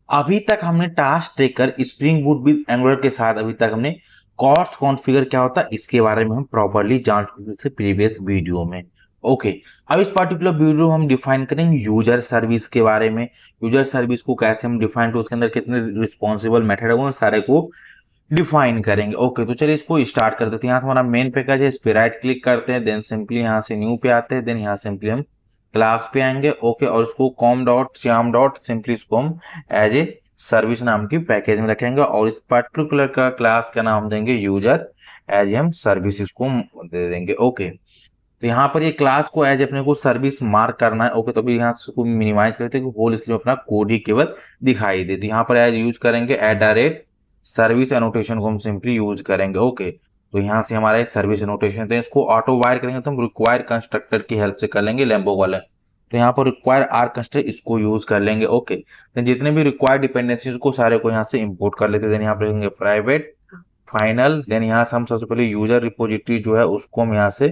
अभी तक हमने task taker spring boot with angular के साथ अभी तक हमने कॉस्ट कॉन्फ़िगर क्या होता है इसके बारे में हम प्रॉपर्ली जान चुके थे प्रीवियस वीडियो में। ओके, अब इस पर्टिकुलर वीडियो में हम डिफाइन करेंगे यूजर सर्विस के बारे में। यूजर सर्विस को कैसे हम डिफाइन करें, उसके अंदर कितने रिस्पॉन्सिबल मेथड है वो सारे को डिफाइन करेंगे। ओके, तो चलिए इसको स्टार्ट कर देते हैं। यहाँ से हमारा मेन पैकेज है, इस पे राइट क्लिक करते हैं, देन सिंपली यहाँ से न्यू पे आते हैं, देन यहाँ सिंपली हम क्लास पे आएंगे। ओके, और इसको com dot Shyam dot simply इसको हम एज ए सर्विस नाम की पैकेज में रखेंगे और इस पर्टिकुलर का क्लास का नाम देंगे यूजर एज हम सर्विस इसको दे देंगे। ओके, तो यहाँ पर ये क्लास को एज अपने को सर्विस मार्क करना है। ओके, तो अभी यहाँ से मिनिमाइज करते हैं कि होल स्क्रीन में अपना कोड ही केवल दिखाई दे। तो यहाँ पर एज यूज करेंगे at the rate service annotation को हम सिंपली यूज करेंगे। ओके, तो यहाँ से हमारा सर्विस एनोटेशन है, इसको ऑटो वायर करेंगे तो हम रिक्वायर कंस्ट्रक्टर की हेल्प से कर लेंगे लैम्बो वाले। तो यहाँ पर रिक्वायर आर कंस्ट्रक्टर इसको यूज कर लेंगे। ओके, तो जितने भी रिक्वायर्ड डिपेंडेंसीज को सारे को यहाँ से इंपोर्ट कर लेते हैं। यहाँ पर लेंगे प्राइवेट फाइनल, देन यहाँ से हम सबसे पहले यूजर रिपोजिटरी जो है उसको हम यहाँ से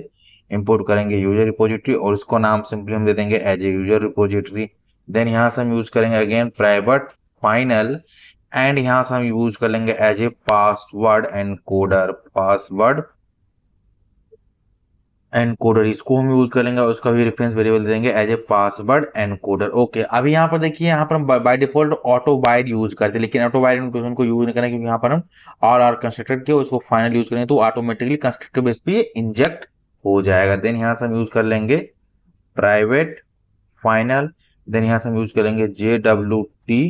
इंपोर्ट करेंगे यूजर रिपोजिटरी और इसको नाम सिंपली हम दे देंगे as a user repository. Then यहाँ से हम यूज करेंगे अगेन प्राइवेट फाइनल एंड यहाँ से हम यूज कर लेंगे as a password encoder. Password encoder इसको हम यूज कर लेंगे और उसका भी रेफरेंस वेरिएबल देंगे as a password encoder. Okay, अभी यहाँ पर देखिए यहाँ पर हम by default autowired use करते हैं, लेकिन ऑटो बाइट नोटेशन को यूज नहीं करें क्योंकि यहाँ पर हम आर कंस्ट्रक्टर के उसको फाइनल यूज करेंगे तो ऑटोमेटिकली कंस्ट्रक्टर बेस पे इंजेक्ट हो जाएगा। देन यहाँ से हम यूज कर लेंगे प्राइवेट फाइनल, देन यहाँ से हम यूज करेंगे JWT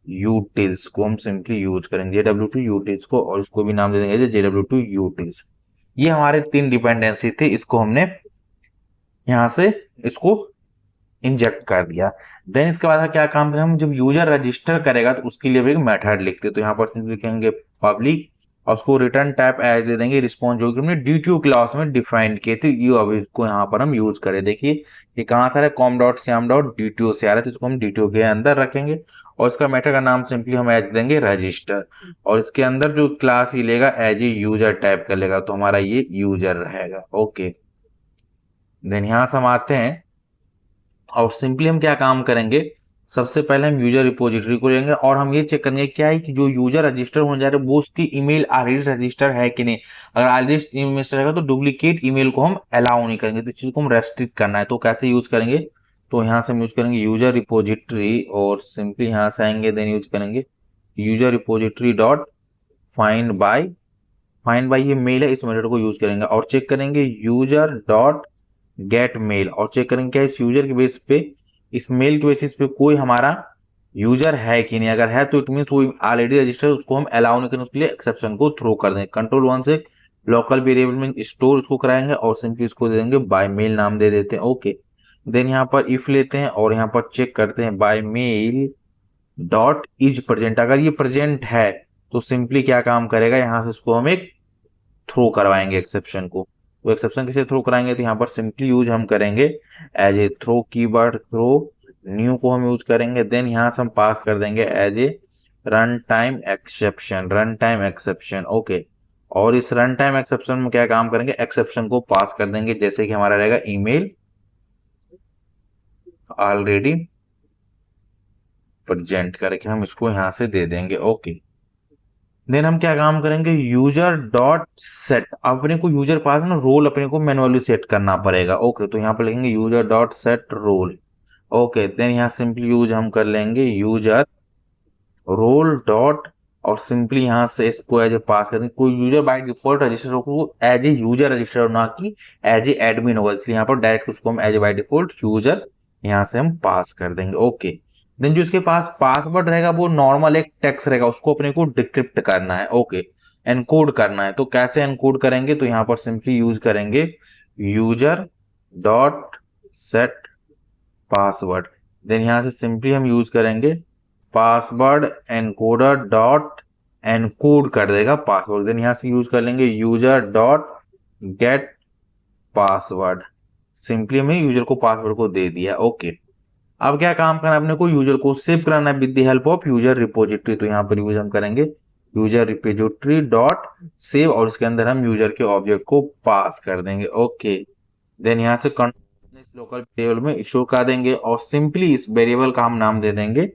यूटिल्स को हम सिंपली यूज करेंगे JWT यूटिल्स को और इसको भी नाम दे देंगे JWT यूटिल्स। ये हमारे तीन डिपेंडेंसी थे, इसको हमने यहाँ से इसको इंजेक्ट कर दिया। देन इसके बाद क्या काम करें हम, जब यूजर रजिस्टर करेगा तो उसके लिए भी एक मेथड लिखते हैं। तो यहाँ पर लिखेंगे पब्लिक और उसको रिटर्न टाइप एज दे देंगे रिस्पॉन्स जो कि हमने DTO क्लास में डिफाइन किए थे। ये अभी इसको यहाँ पर हम यूज करें। देखिए ये कहाँ से आ रहा है, com dot Shyam dot DTO से आ रहा है, तो इसको हम DTO के अंदर रखेंगे और इसका मेथड का नाम सिंपली हम एज देंगे रजिस्टर और इसके अंदर जो क्लास ही लेगा एज ए यूजर टाइप कर लेगा तो हमारा ये यूजर रहेगा। ओके, देन यहाँ से हम आते हैं और सिंपली हम क्या काम करेंगे, सबसे पहले हम यूजर रिपोजिटरी को लेंगे और हम ये चेक करेंगे क्या है कि जो यूजर रजिस्टर होने जा रहा है वो उसकी ईमेल ऑलरेडी रजिस्टर है कि नहीं। अगर ऑलरेडी रजिस्टर रहेगा तो डुप्लीकेट ईमेल को हम अलाउ नहीं करेंगे, तो इस चीज को हम रेस्ट्रिक्ट करना है। तो कैसे यूज करेंगे, तो यहाँ से हम यूज करेंगे यूजर रिपोजिटरी और सिंपली यहाँ से आएंगे, देन यूज करेंगे user repository dot find bye ये मेल है, इस मेथड को यूज करेंगे और चेक करेंगे यूजर डॉट गेट मेल और चेक करेंगे क्या इस यूजर के बेस पे, इस मेल के बेसिस पे कोई हमारा यूजर है कि नहीं। अगर है तो इट मीन वो ऑलरेडी रजिस्टर, उसको हम अलाउ नहीं करें, उसके लिए एक्सेप्शन को थ्रो कर देंगे। कंट्रोल 1 से लोकल वेरिएबल में स्टोर उसको कराएंगे और सिंपली इसको दे देंगे बाय मेल नाम दे देते हैं। ओके, देन यहाँ पर इफ लेते हैं और यहाँ पर चेक करते हैं by mail dot is present. अगर ये प्रेजेंट है तो सिंपली क्या काम करेगा, यहाँ से इसको हम एक थ्रो करवाएंगे एक्सेप्शन को। तो एक्सेप्शन कैसे थ्रो कराएंगे, तो यहाँ पर सिंपली यूज हम करेंगे as a throw keyword, throw new को हम यूज करेंगे। देन यहाँ से हम पास कर देंगे as a run time exception, run time exception. Okay, और इस रन टाइम एक्सेप्शन में क्या काम करेंगे, एक्सेप्शन को पास कर देंगे जैसे कि हमारा रहेगा ईमेल ऑलरेडी प्रेजेंट करके हम इसको यहाँ से दे देंगे। ओके, देन हम क्या काम करेंगे यूजर डॉट सेट, अपने को यूजर पास ना रोल अपने को मैनुअली सेट करना पड़ेगा। ओके, तो यहाँ पर लिखेंगे user dot set role. Okay, then यहाँ सिंपली यूज हम कर लेंगे यूजर रोल डॉट और सिंपली यहाँ से इसको एज ए पास कर देंगे। कोई यूजर बाय डिफॉल्ट रजिस्टर हो एज ए यूजर रजिस्टर ना कि एज ए एडमिन होगा, इसलिए यहाँ पर डायरेक्ट उसको हम as a by default user यहाँ से हम पास कर देंगे। ओके, देन जो इसके पास पासवर्ड रहेगा वो नॉर्मल एक टेक्स्ट रहेगा, उसको अपने को डिक्रिप्ट करना है। ओके, एनकोड करना है। तो कैसे एनकोड करेंगे, तो यहाँ पर सिंपली यूज करेंगे user dot set password, then यहाँ से सिंपली हम यूज करेंगे पासवर्ड एनकोडर डॉट एनकोड कर देगा पासवर्ड। देन यहाँ से यूज कर लेंगे user dot get password, simply हमें यूजर को पासवर्ड को दे दिया। ओके, अब क्या काम करना है, अपने को यूजर को सेव कराना है with the help of user repository. तो यहाँ पर यूज हम करेंगे यूजर रिपोजिटरी डॉट सेव और इसके अंदर हम यूजर के ऑब्जेक्ट को पास कर देंगे। ओके, देन यहाँ से लोकल वेरिएबल में इशू कर देंगे और सिंपली इस वेरिएबल का हम नाम दे देंगे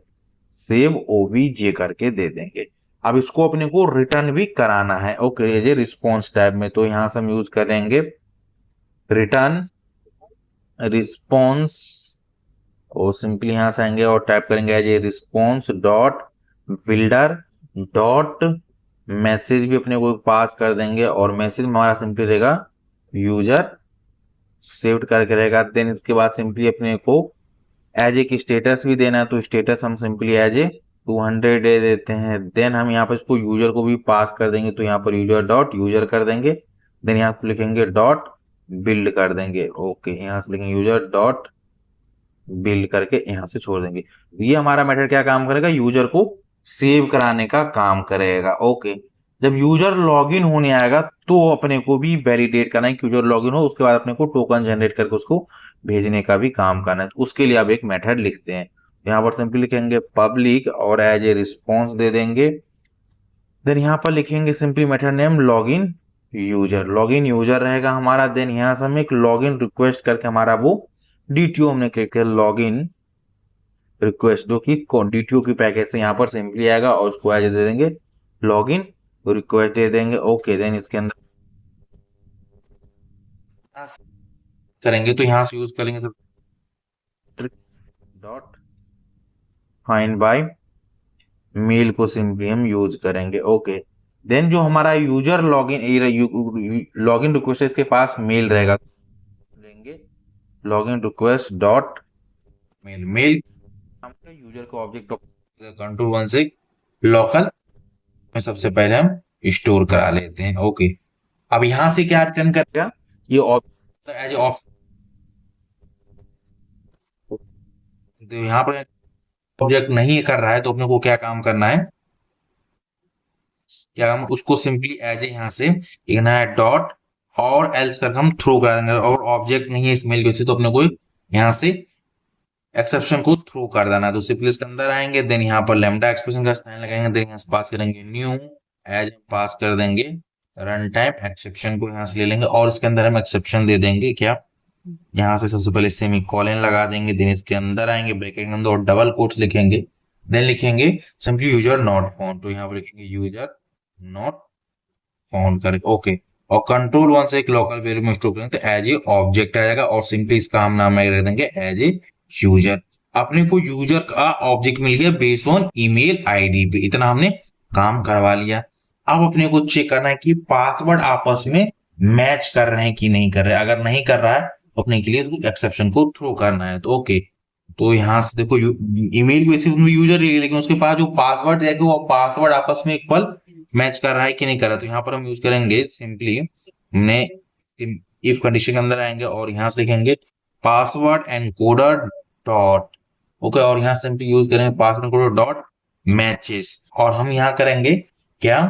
सेव ओबीजे करके दे देंगे। अब इसको अपने को रिटर्न भी कराना है, okay, as a response type में। तो यहां से हम यूज करेंगे रिटर्न रिस्पॉन्स, और सिंपली यहां से आएंगे और टाइप करेंगे as a response dot builder dot message भी अपने को पास कर देंगे, और मैसेज हमारा सिंपली रहेगा यूजर सेव्ड करके रहेगा। देन इसके बाद सिंपली अपने को एज एक स्टेटस भी देना है, तो स्टेटस हम सिंपली एज ए 200 दे देते हैं। देन हम यहाँ पर इसको यूजर को भी पास कर देंगे, तो यहाँ पर यूजर डॉट यूजर कर देंगे। देन यहाँ पर लिखेंगे डॉट बिल्ड कर देंगे, ओके, यहाँ से लिखेंगे यूजर डॉट बिल्ड करके यहाँ से छोड़ देंगे। ये हमारा मेथड क्या काम करेगा, यूजर को सेव कराने का काम करेगा, ओके। जब यूजर लॉगिन होने आएगा तो अपने को भी वैलिडेट करना है कि यूजर लॉगिन हो, उसके बाद अपने को टोकन जनरेट करके उसको भेजने का भी काम करना है। तो उसके लिए आप एक मेथड लिखते हैं, यहाँ पर सिंपली लिखेंगे पब्लिक और एज ए रिस्पॉन्स दे देंगे। देन यहाँ पर लिखेंगे simply method name login user रहेगा हमारा। देन यहाँ से हम एक लॉगिन रिक्वेस्ट करके हमारा वो डीटीओ हमने क्लिक किया लॉगिन रिक्वेस्ट, जो कि डीटीओ की पैकेज से यहाँ पर सिंपली आएगा, और उसको एज दे देंगे लॉगिन रिक्वेस्ट दे देंगे, ओके। देन इसके अंदर करेंगे तो यहाँ से यूज करेंगे डॉट फाइंड बाय मेल को सिंपली हम यूज करेंगे, ओके। देन जो हमारा यूजर लॉगिन रिक्वेस्ट इसके पास मेल रहेगा, लेंगे login request dot mail user को ऑब्जेक्ट कंट्रोल 1 से लोकल में सबसे पहले हम स्टोर करा लेते हैं, ओके। अब यहां से क्या रिटर्न करेगा, ये एज ऑफ, तो यहाँ पर ऑब्जेक्ट नहीं कर रहा है तो अपने को क्या काम करना है, क्या हम उसको सिंपली एज ए यहाँ से लिखना है डॉट और एल्स करके हम थ्रो करा देंगे, और ऑब्जेक्ट नहीं है इस मेल से तो अपने को यहाँ से एक्सेप्शन को थ्रो कर देना है। तो सिंपली इसके अंदर आएंगे, देन यहाँ पर लैम्डा एक्सप्रेशन का स्टाइल लगाएंगे, देन यहाँ से पास करेंगे न्यू एज पास कर देंगे रन टाइम एक्सेप्शन को यहाँ से ले लेंगे, और इसके अंदर हम एक्सेप्शन दे देंगे क्या, यहाँ से सबसे पहले सेमी कॉलन लगा देंगे। देन इसके अंदर आएंगे ब्रैकेट के अंदर और डबल कोट्स लिखेंगे, देन लिखेंगे सिंपली यूजर नॉट फाउंड, तो यहाँ पर लिखेंगे यूजर नॉट फाउंड करके, ओके। और कंट्रोल 1 से एक लोकल वेरिएबल में स्टोर करेंगे तो एज ए ऑब्जेक्ट आ जाएगा, और सिंपली इसका हम नाम रख देंगे एज ए यूजर। अपने को यूजर का ऑब्जेक्ट मिल गया बेस्ड ऑन ईमेल आईडी पे, इतना हमने काम करवा लिया। अब अपने को चेक करना है कि पासवर्ड आपस में मैच कर रहे हैं कि नहीं कर रहे हैं। अगर नहीं कर रहा है तो अपने के लिए एक्सेप्शन को थ्रो करना है, तो ओके। तो यहाँ से देखो ईमेल की वैसे यूजर लेकिन उसके पास जो पासवर्ड है वो पासवर्ड आपस में इक्वल मैच कर रहा है कि नहीं कर रहा। तो यहाँ पर हम यूज करेंगे सिंपली हमने इफ कंडीशन के अंदर आएंगे और यहाँ से लिखेंगे पासवर्ड एनकोडर डॉट, ओके, और यहाँ सिंपली यूज करेंगे पासवर्ड एनकोडर डॉट मैचेस, और हम यहाँ करेंगे क्या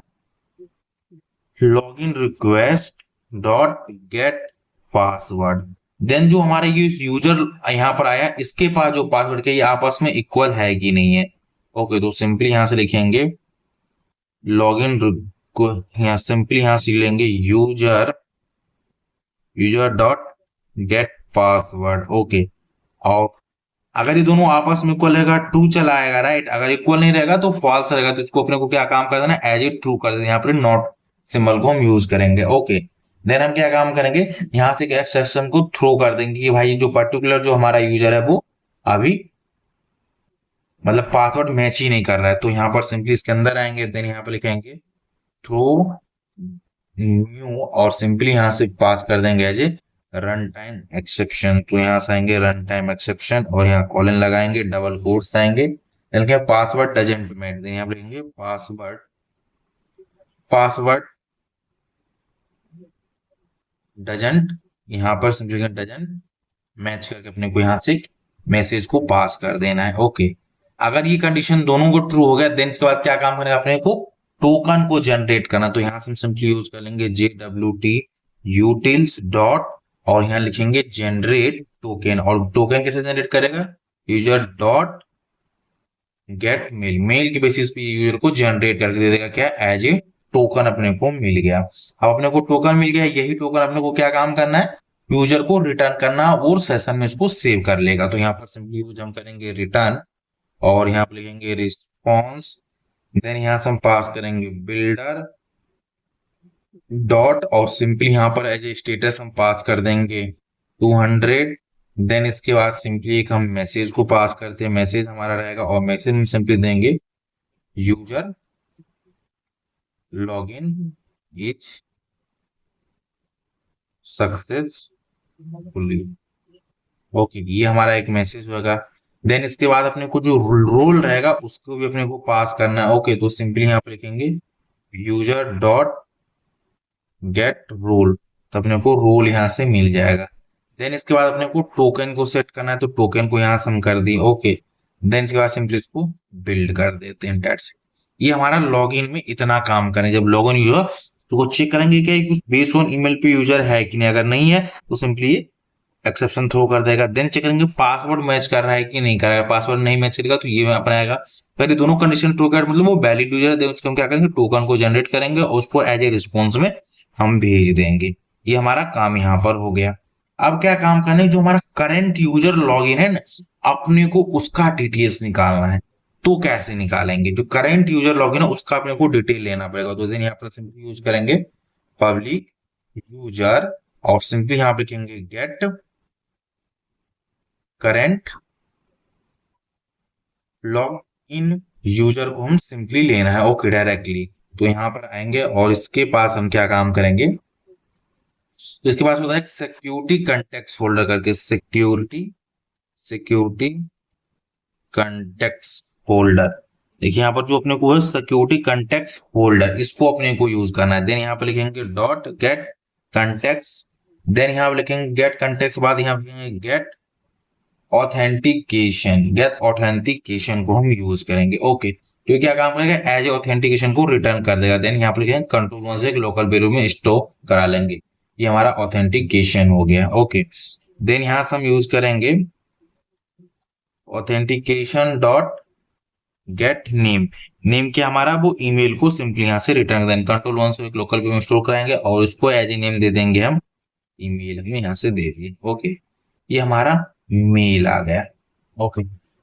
login request dot get password. Then जो हमारा ये यूजर यहाँ पर आया इसके पास जो पासवर्ड के ये आपस में इक्वल है कि नहीं है, ओके। तो सिंपली यहाँ से लिखेंगे लॉगिन को यहाँ सिंपली यहाँ से लेंगे user dot get password, okay. और अगर ये दोनों आपस में इक्वल रहेगा ट्रू चला आएगा, राइट। अगर इक्वल नहीं रहेगा तो फॉल्स रहेगा, तो इसको अपने को क्या काम कर देना एज ए ट्रू कर देना, यहाँ पर नॉट सिंबल को हम यूज करेंगे, ओके। देन हम क्या काम करेंगे यहाँ से एक्सेप्शन को थ्रो कर देंगे कि भाई जो पर्टिकुलर जो हमारा यूजर है वो अभी मतलब पासवर्ड मैच ही नहीं कर रहा है। तो यहाँ पर सिंपली इसके अंदर आएंगे, देन यहाँ पर लिखेंगे थ्रो न्यू और सिंपली यहाँ से पास कर देंगे as a run time exception. तो यहाँ से आएंगे रन टाइम एक्सेप्शन और यहाँ कॉलन लगाएंगे, डबल कोट्स आएंगे, then password doesn't match, then यहाँ पर लिखेंगे पासवर्ड डजंट, यहाँ पर सिंपली डजंट मैच करके अपने को यहाँ से मैसेज को पास कर देना है, ओके। अगर ये कंडीशन दोनों को ट्रू हो गया देन इसके बाद क्या काम करेगा अपने को टोकन को जनरेट करना। तो यहाँ से हम सिंपली यूज कर लेंगे JWT utils डॉट और यहाँ लिखेंगे जनरेट टोकन, और टोकन कैसे जनरेट करेगा user dot get mail, mail के बेसिस पे यूजर को जनरेट करके दे देगा क्या एज ए टोकन अपने को मिल गया। अब अपने को टोकन मिल गया, यही टोकन अपने को क्या काम करना है यूजर को रिटर्न करना और सेशन में इसको सेव कर लेगा। तो यहाँ पर सिंपली यूज हम करेंगे रिटर्न और यहाँ पे लिखेंगे रिस्पॉन्स, देन यहाँ से हम पास करेंगे बिल्डर डॉट, और सिंपली यहाँ पर एज ए स्टेटस हम पास कर देंगे 200। देन इसके बाद सिंपली एक हम मैसेज को पास करते हैं, मैसेज हमारा रहेगा और मैसेज में सिंपली देंगे user login is successfully. Okay, ये हमारा एक मैसेज होगा। देन इसके बाद अपने को जो रोल रहेगा उसको भी अपने को पास करना है। ओके, तो सिंपली यहाँ पे लिखेंगे यूजर डॉट गेट रोल, तो अपने को रोल यहाँ से मिल जाएगा। देन इसके बाद अपने को टोकन को सेट करना है, तो टोकन को यहाँ से हम कर दिए। ओके, देन इसके बाद सिंपली इसको बिल्ड कर देते हैं। डेट्स ये हमारा लॉगिन में इतना काम करें। जब लॉगिन यूजर तो वो चेक करेंगे कि कुछ बेस्ड ऑन ईमेल पे यूजर है कि नहीं, अगर नहीं है तो सिंपली ये एक्सेप्शन थ्रो कर देगा। देन चेक करेंगे पासवर्ड मैच कर रहा है कि नहीं कर रहा है, पासवर्ड नहीं मैच करेगा तो ये अपनाएगा। अगर ये दोनों कंडीशन ट्रू कर मतलब वो वैलिड यूजर है, उसको हम क्या करेंगे टोकन को जनरेट करेंगे और उसको एज ए रिस्पॉन्स में हम भेज देंगे। ये हमारा काम यहाँ पर हो गया। अब क्या काम करना है, जो हमारा करंट यूजर लॉगिन है ना, अपने को उसका डिटेल्स निकालना है। तो कैसे निकालेंगे, जो करंट यूजर लॉगिन है उसका अपने को डिटेल लेना पड़ेगा। तो देन यहाँ पर सिंपली यूज करेंगे पब्लिक यूजर और सिंपली यहाँ पे लिखेंगे get current log in user को हम सिंपली लेना है। ओके, डायरेक्टली तो यहाँ पर आएंगे और इसके पास हम क्या काम करेंगे, तो इसके पास होता है सिक्योरिटी कंटेक्ट फोल्डर करके, सिक्योरिटी कंटेक्ट फोल्डर। देखिए यहाँ पर जो अपने को है सिक्योरिटी कंटेक्ट फोल्डर, इसको अपने को यूज करना है। देन यहाँ पे लिखेंगे डॉट गेट कंटेक्ट, देन यहाँ पे लिखेंगे गेट कंटेक्ट, बाद यहाँ पे लिखेंगे गेट ऑथेंटिकेशन को हम यूज करेंगे। ओके, तो क्या काम करेगा, एज ए ऑथेंटिकेशन को रिटर्न कर देगा। देन यहाँ पे लिखेंगे कंट्रोल से एक लोकल वेरिएबल में स्टोर करा लेंगे। ये हमारा ऑथेंटिकेशन हो गया। ओके, देन यहाँ से हम यूज करेंगे authentication dot gate name, name क्या हमारा वो ईमेल को सिंपली यहाँ से रिटर्न देंगे। कंट्रोल से एक लोकल वेरिएबल में स्टोर कराएंगे और उसको एज ए नेम दे देंगे हम, ईमेल हमें यहाँ से दे दिए। ओके, ये हमारा मेल आ गया। ओके,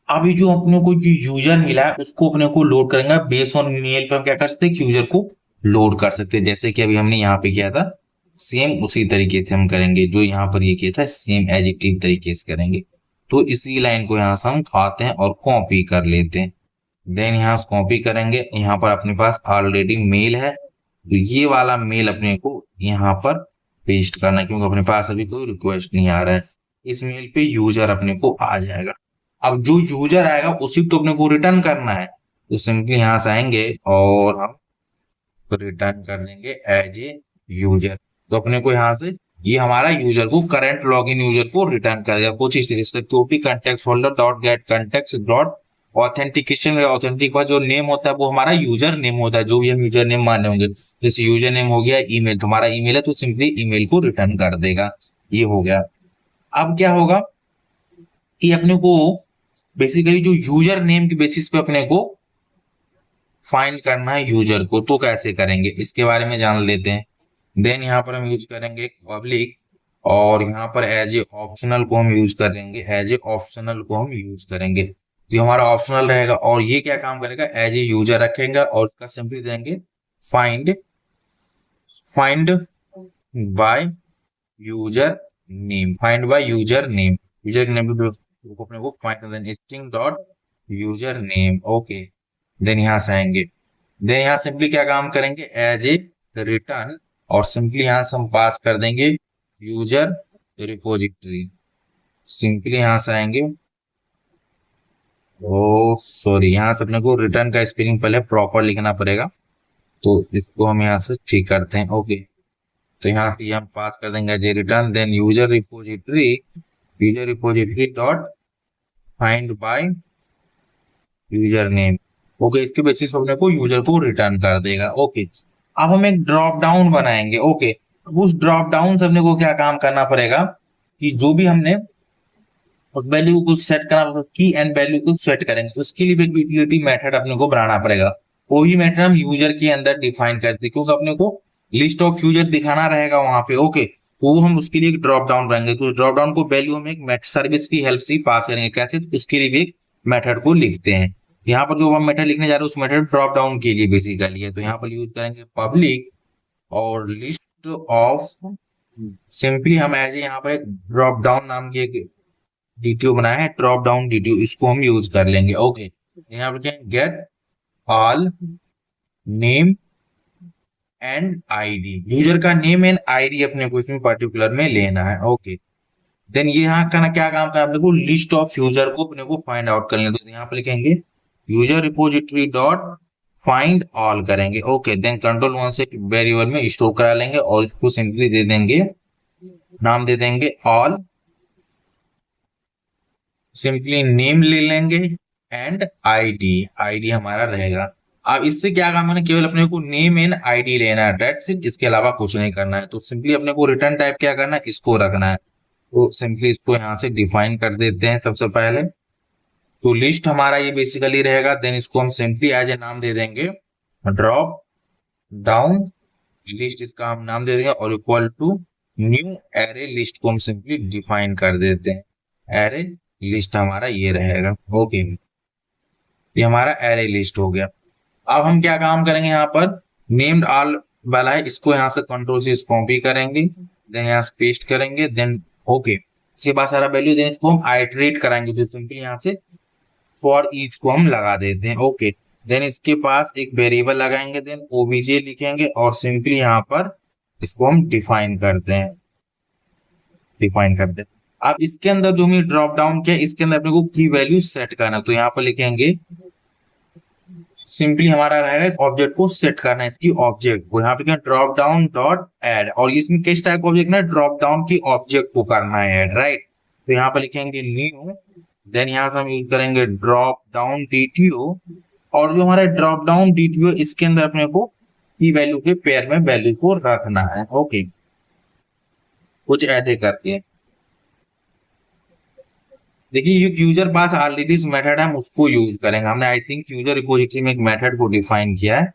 अभी जो अपने को जो यूजर मिला है उसको अपने को लोड करेंगे। बेस्ड ऑन मेल पे हम क्या कर सकते हैं, यूजर को लोड कर सकते हैं। जैसे कि अभी हमने यहाँ पे किया था सेम उसी तरीके से हम करेंगे, जो यहाँ पर ये किया था सेम एडिटिव तरीके से करेंगे। तो इसी लाइन को यहाँ से हम खाते हैं और कॉपी कर लेते हैं। देन यहाँ से कॉपी करेंगे, यहाँ पर अपने पास ऑलरेडी मेल है, तो ये वाला मेल अपने को यहाँ पर पेस्ट करना है, क्योंकि अपने पास अभी कोई रिक्वेस्ट नहीं आ रहा है। इस मेल पे यूजर अपने को आ जाएगा। अब जो यूजर आएगा उसी को अपने को रिटर्न करना है, तो सिंपली यहाँ से आएंगे और हम रिटर्न कर देंगे एज ए यूजर। तो अपने को यहाँ से ये हमारा यूजर को करंट लॉगिन यूजर को रिटर्न करेगा कुछ इस तरीके से। Security context holder dot get context dot authentication, authentic का जो नेम होता है वो हमारा यूजर नेम होता है, जो भी हम यूजर नेम माने होंगे। जैसे यूजर नेम हो गया ईमेल, तुम्हारा ईमेल है तो सिंपली ईमेल को रिटर्न कर देगा। ये हो गया। अब क्या होगा कि अपने को बेसिकली जो यूजर नेम के बेसिस पे अपने को फाइंड करना है यूजर को, तो कैसे करेंगे इसके बारे में जान लेते हैं। देन यहाँ पर हम यूज करेंगे पब्लिक और यहाँ पर एज ए ऑप्शनल को हम यूज करेंगे, एज ए ऑप्शनल को हम यूज करेंगे। तो हमारा ऑप्शनल रहेगा और ये क्या काम करेगा, एज ए यूजर रखेगा और उसका सिंपली देंगे find by user name, find by user name, user name को अपने को find then string dot user name. Okay, then यहाँ से आएंगे, देन यहाँ सिंपली क्या काम करेंगे एज ए रिटर्न और सिंपली यहाँ से हम पास कर देंगे यूजर रिपोजिटरी। सिंपली यहाँ से आएंगे, ओ सॉरी, यहाँ से अपने को रिटर्न का स्पेलिंग पहले प्रॉपर लिखना पड़ेगा, तो इसको हम यहाँ से ठीक करते हैं। ओके, तो यहाँ से हम पास कर देंगे as a return, then user repository dot find by user name. Okay, इसके बेसिस पर अपने को यूजर को रिटर्न कर देगा। ओके, अब हम एक ड्रॉप डाउन बनाएंगे। ओके, उस ड्रॉप डाउन से अपने को क्या काम करना पड़ेगा कि जो भी हमने उस वैल्यू को सेट करना, की एंड वैल्यू को सेट करेंगे, उसके लिए एक यूटिलिटी मेथड अपने को बनाना पड़ेगा। वही मेथड हम यूजर के अंदर डिफाइन करते हैं, क्योंकि अपने को लिस्ट ऑफ यूजर दिखाना रहेगा वहां पे। ओके, तो हम उसके लिए एक ड्रॉप डाउन बनाएंगे। तो ड्रॉप डाउन को वैल्यू हम एक मेथड सर्विस की हेल्प से पास करेंगे। कैसे, तो उसके लिए भी एक मेथड को लिखते हैं। यहाँ पर जो हम मेथड लिखने जा रहे हैं उस मेथड ड्रॉप डाउन के लिए बेसिकली है, तो यहाँ पर यूज करेंगे पब्लिक और लिस्ट ऑफ, सिंपली हम एज यहाँ पर एक ड्रॉप डाउन नाम की एक डीटीओ बनाया है, ड्रॉप डाउन डीटीओ, इसको हम यूज कर लेंगे। ओके, यहाँ पर get all name and ID, user का नेम एंड आईडी अपने को इसमें पर्टिकुलर में लेना है। ओके, देन ये यहाँ का क्या काम करना है अपने को, लिस्ट ऑफ यूजर को अपने को फाइंड आउट करना है, तो यहाँ पे लिखेंगे user repository dot find all करेंगे। ओके, देन कंट्रोल 1 से वेरिएबल में स्टोर करा लेंगे और इसको सिंपली दे देंगे, नाम दे देंगे ऑल, सिंपली नेम ले लेंगे एंड आईडी, आईडी हमारा रहेगा। अब इससे क्या काम है, केवल अपने को नेम एंड आईडी लेना है, दैट्स इट, इसके अलावा कुछ नहीं करना है। तो सिंपली अपने को रिटर्न टाइप क्या करना है, इसको रखना है, तो सिंपली इसको यहाँ से डिफाइन कर देते हैं सबसे पहले। तो लिस्ट हमारा ये बेसिकली रहेगा, देन इसको हम सिंपली एज ए नाम दे देंगे ड्रॉप डाउन लिस्ट, इसका हम नाम दे देंगे और equal to new array list को हम सिंपली डिफाइन कर देते हैं, एरे लिस्ट हमारा ये रहेगा। ओके, ये हमारा एरे लिस्ट हो गया। अब हम क्या काम करेंगे, यहाँ पर नेम्ड ऑल वाला है, इसको यहाँ से कंट्रोल से कॉपी करेंगे, देन यहाँ से पेस्ट करेंगे, देन ओके, इसके बाद सारा वैल्यू, देन इसको हम आइटरेट कराएंगे, तो सिंपली यहाँ से फॉर ईच को हम लगा देते हैं। ओके, देन इसके पास एक वेरिएबल लगाएंगे, देन ओबीजे लिखेंगे और सिंपली यहाँ पर इसको हम डिफाइन करते हैं, डिफाइन करते हैं। अब इसके अंदर जो हमने ड्रॉप डाउन किया, इसके अंदर अपने को की वैल्यू सेट करना है, तो यहाँ पर लिखेंगे सिंपली हमारा रहेगा ऑब्जेक्ट को सेट करना है, इसकी ऑब्जेक्ट को, यहाँ पे ड्रॉप डाउन डॉट एड, और इसमें किस टाइप का ऑब्जेक्ट ना, ड्रॉप डाउन की ऑब्जेक्ट को करना है ऐड, राइट। तो यहाँ पे लिखेंगे न्यू, देन यहाँ से हम यूज करेंगे ड्रॉप डाउन डीटीओ, और जो हमारा ड्रॉप डाउन डीटीओ इसके अंदर अपने को की वैल्यू के पेयर में वैल्यू को रखना है। ओके, कुछ ऐसे करके देखिए यूजर पास ऑलरेडी मेथड है, हम उसको यूज करेंगे। हमने आई थिंक यूजर रिपोजिटरी में एक मेथड को डिफाइन किया है,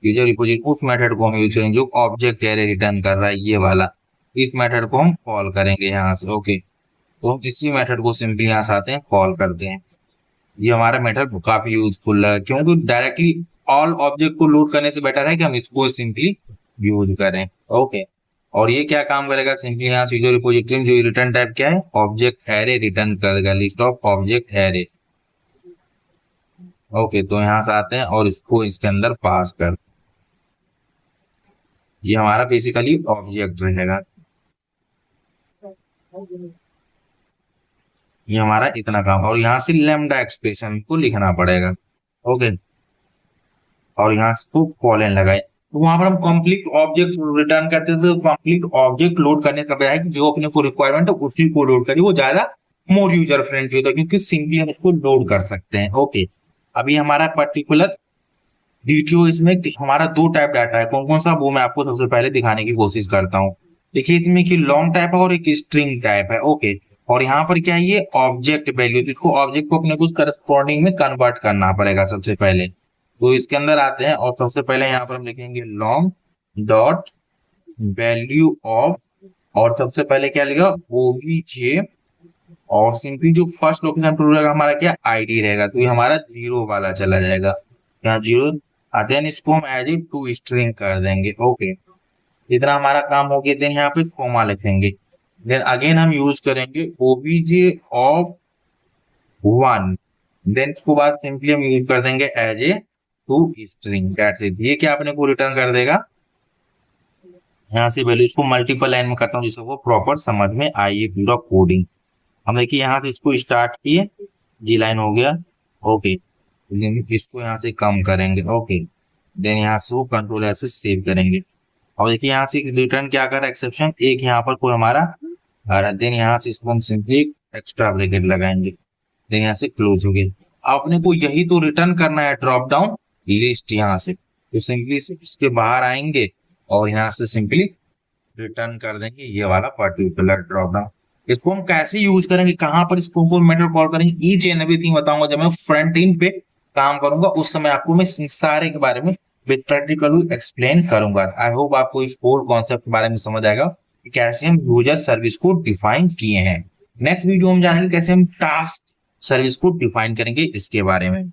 यूजर रिपोजिटरी, उस मेथड को हम यूज करेंगे जो ऑब्जेक्ट एरे रिटर्न कर रहा है, ये वाला, इस मेथड को हम कॉल करेंगे यहाँ से। ओके, तो हम इसी मेथड को सिंपली यहाँ से आते हैं कॉल करते हैं। ये हमारा मेथड काफी यूजफुल है, क्योंकि डायरेक्टली ऑल ऑब्जेक्ट को लोड करने से बेटर है कि हम इसको सिंपली यूज करें। ओके, और ये क्या काम करेगा, सिंपली यहाँ से यूजर रिपोजिटरी में जो रिटर्न टाइप क्या है, ऑब्जेक्ट एरे रिटर्न करेगा, list of object array. Okay, तो यहाँ से आते हैं और इसको इसके अंदर पास कर, ये हमारा बेसिकली ऑब्जेक्ट रहेगा, ये हमारा इतना काम, और यहाँ से लैम्डा एक्सप्रेशन को लिखना पड़ेगा। ओके, और यहाँ से कॉलन लगाए, तो वहां पर हम कंप्लीट ऑब्जेक्ट रिटर्न करते थे, तो कंप्लीट ऑब्जेक्ट लोड करने का बजाय जो अपने को रिक्वायरमेंट है उसी को लोड करिए, वो ज्यादा मोर यूजर फ्रेंडली होता है, क्योंकि सिंपली हम उसको लोड कर सकते हैं। ओके, अभी हमारा पर्टिकुलर डीटीओ, इसमें हमारा दो टाइप डाटा है, कौन कौन सा वो मैं आपको सबसे पहले दिखाने की कोशिश करता हूँ। देखिए इसमें कि लॉन्ग टाइप है और एक स्ट्रिंग टाइप है। ओके, और यहाँ पर क्या है, ये ऑब्जेक्ट वैल्यू, तो इसको ऑब्जेक्ट को अपने को करस्पॉन्डिंग में कन्वर्ट करना पड़ेगा सबसे पहले। तो इसके अंदर आते हैं और सबसे पहले यहाँ पर हम लिखेंगे लॉन्ग डॉट वैल्यू ऑफ, और सबसे पहले क्या लिखा, ओबीजे, और सिंपली जो फर्स्ट लोकेशन पर रहेगा हमारा क्या, आईडी रहेगा, तो ये हमारा 0 वाला चला जाएगा, यहाँ 0, देन इसको हम एज ए टू स्ट्रिंग कर देंगे। ओके, इतना हमारा काम हो गया। देन यहाँ पे कॉमा लिखेंगे, देन अगेन हम यूज करेंगे ओबीजे ऑफ 1, देन इसको बाद सिंपली हम यूज कर देंगे as a to string, that's it. ये क्या अपने को रिटर्न कर देगा, यहाँ से वैल्यू, इसको मल्टीपल लाइन में करता हूँ जिससे वो प्रॉपर समझ में आइए पूरा कोडिंग। हम देखिए यहाँ से इसको स्टार्ट किए, जी लाइन हो गया। ओके, इसको यहाँ से कम करेंगे। ओके, देन यहाँ से वो कंट्रोल ऐसे सेव करेंगे, और देखिए यहाँ से रिटर्न क्या कर रहा है, एक्सेप्शन एक यहाँ पर कोई हमारा आ रहा है, देन यहाँ से इसको हम सिंपली एक्स्ट्रा ब्रैकेट लगाएंगे, देन यहाँ से क्लोज हो गया। अपने को यही तो रिटर्न करना है, ड्रॉप डाउन लिस्ट, यहाँ से तो सिंपली इसके बाहर आएंगे और यहाँ से सिंपली रिटर्न कर देंगे ये वाला पर्टिकुलर ड्रॉप डाउन। इसको हम कैसे यूज करेंगे, कहाँ पर इसको मेथड कॉल करेंगे, ईच एंड एवरीथिंग बताऊंगा जब मैं फ्रंट एंड पे काम करूंगा, उस समय आपको मैं सारे के बारे में विद प्रैक्टिकल एक्सप्लेन करूंगा। आई होप आपको इस कोर कॉन्सेप्ट के बारे में समझ आएगा कि कैसे हम यूजर सर्विस को डिफाइन किए हैं। नेक्स्ट वीडियो हम जानेंगे कैसे हम टास्क सर्विस को डिफाइन करेंगे इसके बारे में।